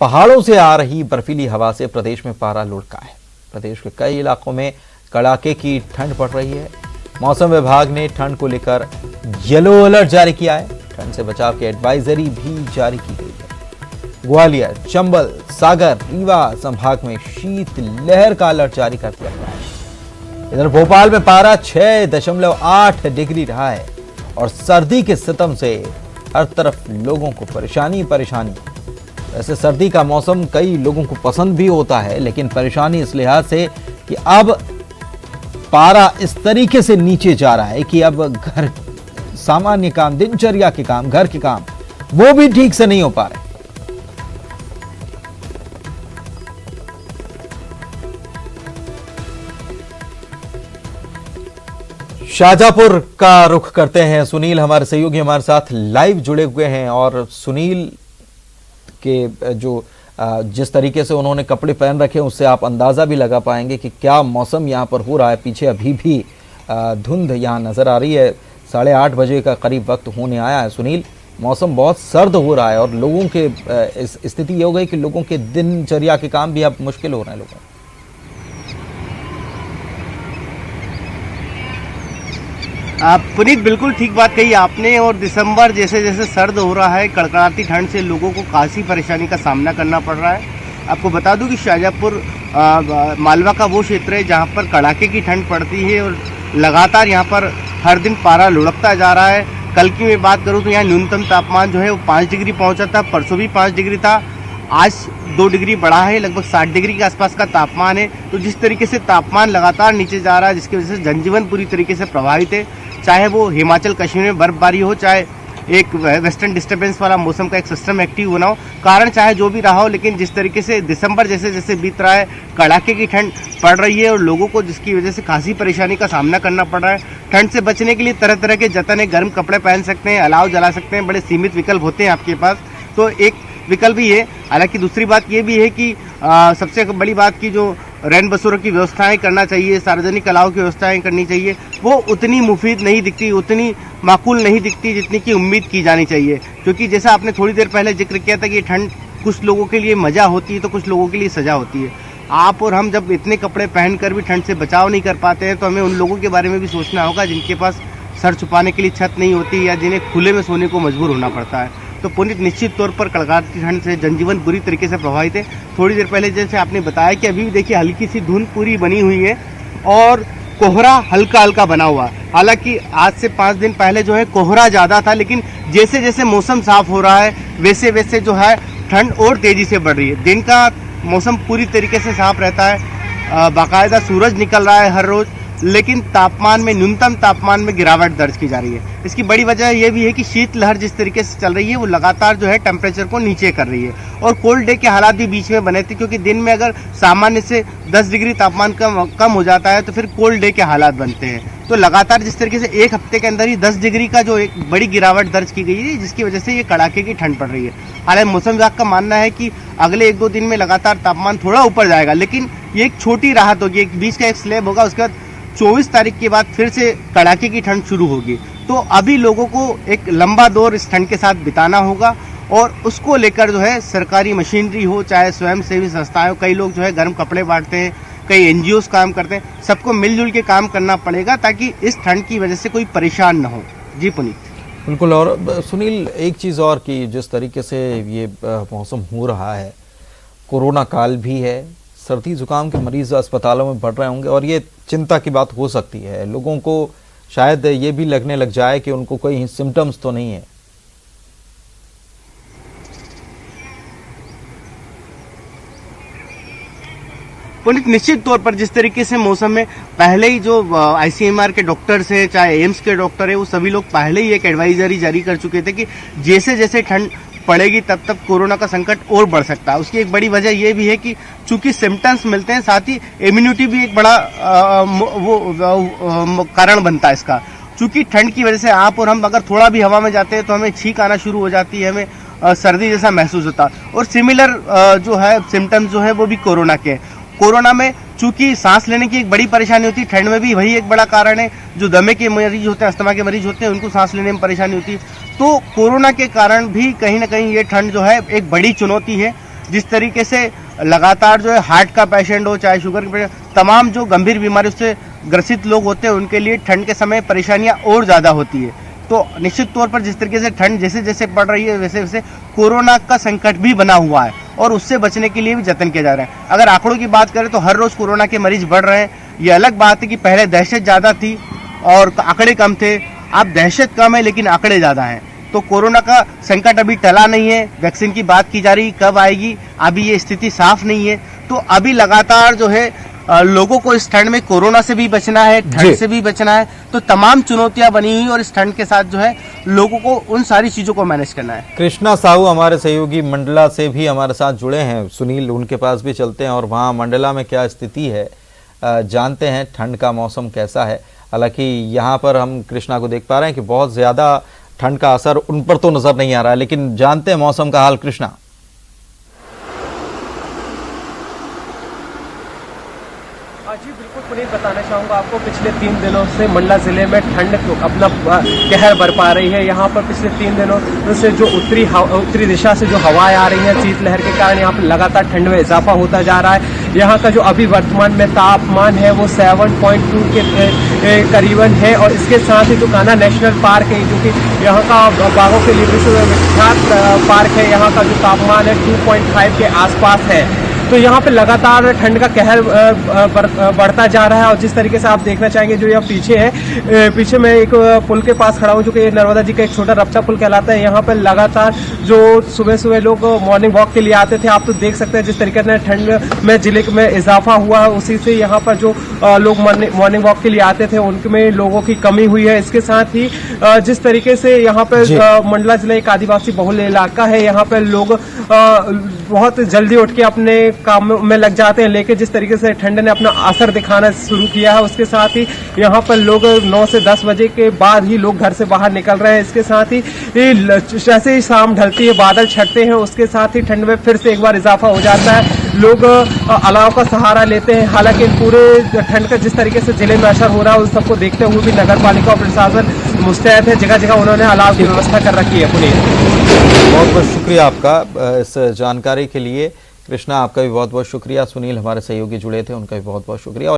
पहाड़ों से आ रही बर्फीली हवा से प्रदेश में पारा लुढ़का है। प्रदेश के कई इलाकों में कड़ाके की ठंड पड़ रही है। मौसम विभाग ने ठंड को लेकर येलो अलर्ट जारी किया है। ठंड से बचाव की एडवाइजरी भी जारी की गई है। ग्वालियर, चंबल, सागर, रीवा संभाग में शीत लहर का अलर्ट जारी कर दिया गया है। इधर भोपाल में पारा 6.8 डिग्री रहा है और सर्दी के सितम से हर तरफ लोगों को परेशानी। वैसे सर्दी का मौसम कई लोगों को पसंद भी होता है, लेकिन परेशानी इस लिहाज से कि अब पारा इस तरीके से नीचे जा रहा है कि अब घर सामान्य काम, दिनचर्या के काम, घर के काम वो भी ठीक से नहीं हो पा रहे। शाहजहांपुर का रुख करते हैं। सुनील हमारे सहयोगी हमारे साथ लाइव जुड़े हुए हैं और सुनील के जो जिस तरीके से उन्होंने कपड़े पहन रखे हैं उससे आप अंदाजा भी लगा पाएंगे कि क्या मौसम यहां पर हो रहा है। पीछे अभी भी धुंध यहां नजर आ रही है। 8:30 बजे का करीब वक्त होने आया है। सुनील, मौसम बहुत सर्द हो रहा है और लोगों के इस स्थिति ये हो गई कि लोगों के दिनचर्या के काम भी अब मुश्किल हो रहे हैं लोगों को। पुनीत, बिल्कुल ठीक बात कही आपने। और दिसंबर जैसे जैसे सर्द हो रहा है, कड़कड़ाती ठंड से लोगों को काफ़ी परेशानी का सामना करना पड़ रहा है। आपको बता दूं कि शाहजहांपुर मालवा का वो क्षेत्र है जहां पर कड़ाके की ठंड पड़ती है और लगातार यहां पर हर दिन पारा लुढ़कता जा रहा है। कल की मैं बात करूं तो यहाँ न्यूनतम तापमान जो है वो 5 डिग्री पहुंचा था। परसों भी 5 डिग्री था। आज 2 डिग्री बढ़ा है, लगभग 60 डिग्री के आसपास का तापमान है। तो जिस तरीके से तापमान लगातार नीचे जा रहा है, जिसकी वजह से जनजीवन पूरी तरीके से प्रभावित है। चाहे वो हिमाचल कश्मीर में बर्फबारी हो, चाहे एक वेस्टर्न डिस्टर्बेंस वाला मौसम का एक सिस्टम एक्टिव होना हो, कारण चाहे जो भी रहा हो, लेकिन जिस तरीके से दिसंबर जैसे जैसे बीत रहा है, कड़ाके की ठंड पड़ रही है और लोगों को जिसकी वजह से खासी परेशानी का सामना करना पड़ रहा है। ठंड से बचने के लिए तरह तरह के जतन है। गर्म कपड़े पहन सकते हैं, अलाव जला सकते हैं, बड़े सीमित विकल्प होते हैं आपके पास। तो एक विकल्प भी है। हालांकि दूसरी बात ये भी है कि सबसे बड़ी बात की जो रैन बसेरों की व्यवस्थाएं करना चाहिए, सार्वजनिक अलाव की व्यवस्थाएं करनी चाहिए, वो उतनी मुफीद नहीं दिखती, उतनी माकूल नहीं दिखती जितनी की उम्मीद की जानी चाहिए। क्योंकि जैसा आपने थोड़ी देर पहले जिक्र किया था कि ठंड कुछ लोगों के लिए मजा होती है तो कुछ लोगों के लिए सजा होती है। आप और हम जब इतने कपड़े पहनकर भी ठंड से बचाव नहीं कर पाते हैं तो हमें उन लोगों के बारे में भी सोचना होगा जिनके पास सर छुपाने के लिए छत नहीं होती या जिन्हें खुले में सोने को मजबूर होना पड़ता है। तो पुनीत, निश्चित तौर पर कड़कड़ाती ठंड से जनजीवन बुरी तरीके से प्रभावित है। थोड़ी देर पहले जैसे आपने बताया कि अभी भी देखिए हल्की सी धुंध पूरी बनी हुई है और कोहरा हल्का हल्का बना हुआ है। हालांकि आज से 5 दिन पहले जो है कोहरा ज़्यादा था, लेकिन जैसे जैसे मौसम साफ हो रहा है वैसे वैसे जो है ठंड और तेज़ी से बढ़ रही है। दिन का मौसम पूरी तरीके से साफ रहता है, बाकायदा सूरज निकल रहा है हर रोज़, लेकिन तापमान में, न्यूनतम तापमान में गिरावट दर्ज की जा रही है। इसकी बड़ी वजह यह भी है कि शीत लहर जिस तरीके से चल रही है वो लगातार जो है टेम्परेचर को नीचे कर रही है और कोल्ड डे के हालात भी बीच में बने थे। क्योंकि दिन में अगर सामान्य से 10 डिग्री तापमान कम हो जाता है तो फिर कोल्ड डे के हालात बनते हैं। तो लगातार जिस तरीके से एक हफ्ते के अंदर ही 10 डिग्री का जो एक बड़ी गिरावट दर्ज की गई है, जिसकी वजह से ये कड़ाके की ठंड पड़ रही है। हालांकि मौसम विभाग का मानना है कि अगले 1-2 दिन में लगातार तापमान थोड़ा ऊपर जाएगा, लेकिन ये एक छोटी राहत होगी, एक बीच का एक स्लैब होगा। उसके बाद 24 तारीख के बाद फिर से कड़ाके की ठंड शुरू होगी। तो अभी लोगों को एक लंबा दौर इस ठंड के साथ बिताना होगा और उसको लेकर जो है सरकारी मशीनरी हो, चाहे स्वयंसेवी संस्थाएं हो, कई लोग जो है गर्म कपड़े बांटते हैं, कई एनजीओ काम करते हैं, सबको मिलजुल के काम करना पड़ेगा ताकि इस ठंड की वजह से कोई परेशान न हो। जी पुनीत। बिल्कुल। और सुनील, एक चीज़ और कि जिस तरीके से ये मौसम हो रहा है, कोरोना काल भी है, सर्दी जुकाम के मरीज अस्पतालों में बढ़ रहे होंगे और ये चिंता की बात हो सकती है। लोगों को शायद ये भी लगने लग जाए कि उनको कोई सिम्टम्स तो नहीं है। पुनीत, निश्चित तौर पर जिस तरीके से मौसम में पहले ही जो आईसीएमआर के डॉक्टर्स है, चाहे एम्स के डॉक्टर है, वो सभी लोग पहले ही एक एडवाइजरी जारी कर चुके थे कि जैसे जैसे ठंड पड़ेगी तब तक कोरोना का संकट और बढ़ सकता है। उसकी एक बड़ी वजह यह भी है कि चूंकि सिम्टम्स मिलते हैं, साथ ही इम्यूनिटी भी एक बड़ा कारण बनता है इसका। चूंकि ठंड की वजह से आप और हम अगर थोड़ा भी हवा में जाते हैं तो हमें छींक आना शुरू हो जाती है, हमें सर्दी जैसा महसूस होता है। और सिमिलर जो है सिम्टम्स जो है वो भी कोरोना के हैं। कोरोना में चूंकि सांस लेने की एक बड़ी परेशानी होती है, ठंड में भी वही एक बड़ा कारण है। जो दमे के मरीज होते हैं, अस्थमा के मरीज होते हैं, उनको सांस लेने में परेशानी होती है। तो कोरोना के कारण भी कहीं ना कहीं ये ठंड जो है एक बड़ी चुनौती है। जिस तरीके से लगातार जो है हार्ट का पेशेंट हो, चाहे शुगर के पेशेंट, तमाम जो गंभीर बीमारी से ग्रसित लोग होते हैं उनके लिए ठंड के समय परेशानियां और ज़्यादा होती है। तो निश्चित तौर पर जिस तरीके से ठंड जैसे जैसे पड़ रही है वैसे वैसे कोरोना का संकट भी बना हुआ है और उससे बचने के लिए भी जतन किया जा रहा है। अगर आंकड़ों की बात करें तो हर रोज़ कोरोना के मरीज बढ़ रहे हैं। ये अलग बात है कि पहले दहशत ज़्यादा थी और आंकड़े कम थे, अब दहशत कम है लेकिन आंकड़े ज़्यादा हैं। तो कोरोना का संकट अभी टला नहीं है, वैक्सीन की बात की जा रही, कब आएगी अभी ये स्थिति साफ नहीं है। तो अभी लगातार जो है लोगों को इस ठंड में कोरोना से भी बचना है, ठंड से भी बचना है, तो तमाम चुनौतियां बनी हुई और इस ठंड के साथ जो है लोगों को उन सारी चीजों को मैनेज करना है। कृष्णा साहू हमारे सहयोगी मंडला से भी हमारे साथ जुड़े हैं। सुनील, उनके पास भी चलते हैं और वहाँ मंडला में क्या स्थिति है जानते हैं, ठंड का मौसम कैसा है। हालांकि यहाँ पर हम कृष्णा को देख पा रहे हैं कि बहुत ज्यादा ठंड का असर उन पर तो नजर नहीं आ रहा है, लेकिन जानते हैं मौसम का हाल। कृष्णा जी बिल्कुल पुनीत, बताना चाहूँगा आपको पिछले 3 दिनों से मंडला जिले में ठंड अपना कहर बरपा रही है। यहाँ पर पिछले 3 दिनों से जो उत्तरी दिशा से जो हवाएं आ रही हैं शीतलहर के कारण यहाँ पर लगातार ठंड में इजाफा होता जा रहा है। यहाँ का जो अभी वर्तमान में तापमान है वो 7.2 के करीबन है और इसके साथ ही जो कान्हा नेशनल पार्क है जो कि यहाँ का बाघों के लिए विख्यात पार्क है, यहाँ का जो तापमान है 2.5 के आसपास है। तो यहाँ पे लगातार ठंड का कहर बढ़ता जा रहा है और जिस तरीके से आप देखना चाहेंगे जो यहाँ पीछे है, पीछे मैं एक पुल के पास खड़ा हूँ जो कि नर्मदा जी का एक छोटा रपटा पुल कहलाता है। यहाँ पे लगातार जो सुबह सुबह लोग मॉर्निंग वॉक के लिए आते थे, आप तो देख सकते हैं जिस तरीके से ठंड में जिले में इजाफा हुआ है, उसी से यहाँ पर जो लोग मॉर्निंग वॉक के लिए आते थे उनमें लोगों की कमी हुई है। इसके साथ ही जिस तरीके से यहाँ पे मंडला जिला एक आदिवासी बहुल इलाका है, यहाँ पे लोग बहुत जल्दी उठ के अपने काम में लग जाते हैं, लेकिन जिस तरीके से ठंड ने अपना असर दिखाना शुरू किया है उसके साथ ही यहाँ पर लोग 9 से 10 बजे के बाद ही लोग घर से बाहर निकल रहे हैं। इसके साथ ही जैसे ही शाम ढलती है बादल छटते हैं, उसके साथ ही ठंड में फिर से एक बार इजाफा हो जाता है। लोग अलाव का सहारा लेते हैं। हालांकि पूरे ठंड का जिस तरीके से जिले में असर हो रहा है उस सबको देखते हुए भी नगर पालिका और प्रशासन मुस्तैद है, जगह जगह उन्होंने अलाव की व्यवस्था कर रखी है। पुनीत, बहुत बहुत शुक्रिया आपका इस जानकारी के लिए। कृष्णा, आपका भी बहुत बहुत शुक्रिया। सुनील हमारे सहयोगी जुड़े थे, उनका भी बहुत बहुत शुक्रिया।